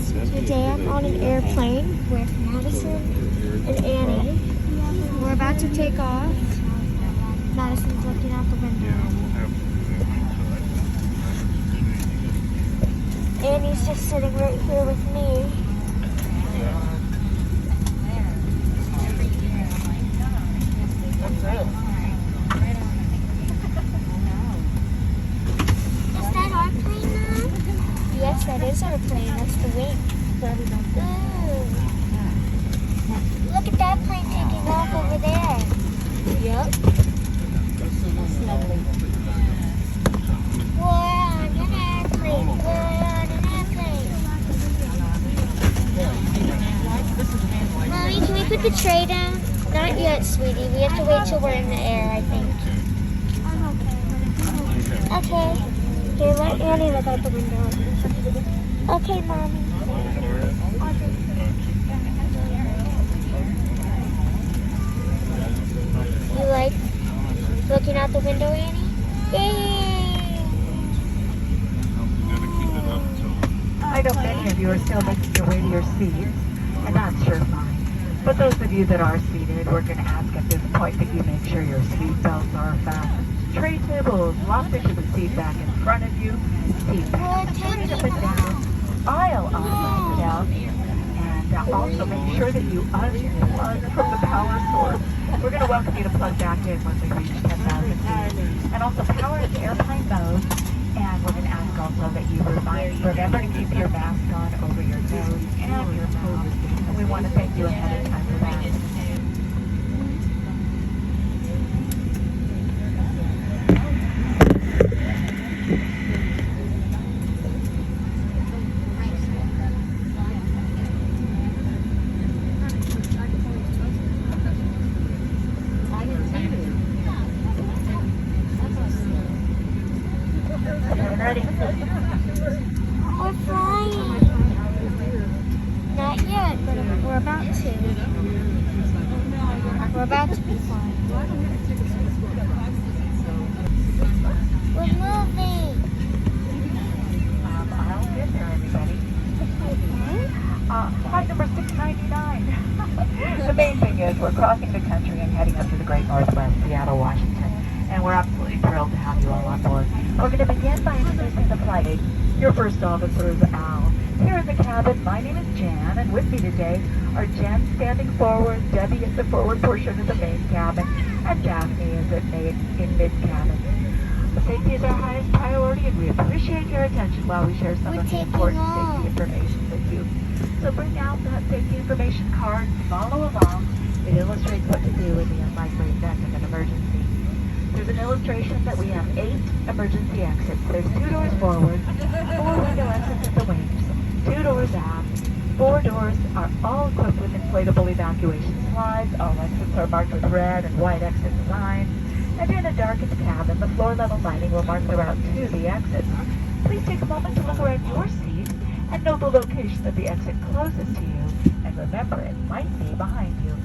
guys, today I'm on an airplane with Madison and Annie. We're about to take off. Madison's looking out the window. Annie's just sitting right here with me. Is that our plane, Mom? Yes, that is our plane. That's the wing. Ooh. Look at that plane taking off over there. Yep. That's lovely. We're on an airplane. We're on an airplane. Mommy, can we put the tray down? Not yet, sweetie. We have to wait till we're in the air, I think. Okay. Here, let Annie look out the window. Okay, Mommy. You like looking out the window, Annie? Yay! I know many of you are still making your way to your seats, and that's sure fine. But those of you that are seated, we're going to ask at this point that you make sure your seat belts are fastened. Tray tables locked into the seat back in front of you. Seat back straight up and down. Aisle up and down. And also make sure that you unplug from the power source. We're going to welcome you to plug back in when we reach 10,000 feet. And also power is airplane mode. And we're going to ask also that you remember to keep your mask on over your nose and your mouth. And we want to thank you ahead of time for that. Ready? We're flying. Not yet, but we're about to. We're about to be flying. We're moving. I'll get there, everybody. Flight number 699. The main thing is we're crossing the country and heading up to the Great Northwest, Seattle, Washington. And we're absolutely thrilled to have you all on board. We're going to begin by introducing the flight. Your first officer is Al. Here in the cabin, my name is Jan, and with me today are Jen standing forward, Debbie at the forward portion of the main cabin, and Daphne is in mid-cabin. Safety is our highest priority, and we appreciate your attention while we share some of the important safety information with you. So bring out that safety information card, follow along. It illustrates what to do in the unlikely event of an emergency. There's an illustration that we have 8 emergency exits. There's 2 doors forward, 4 window exits at the wings, 2 doors aft, 4 doors are all equipped with inflatable evacuation slides. All exits are marked with red and white exit signs. And in a darkened cabin, the floor level lighting will mark the route to the exit. Please take a moment to look around your seat and note the location of the exit closest to you. And remember, it might be behind you.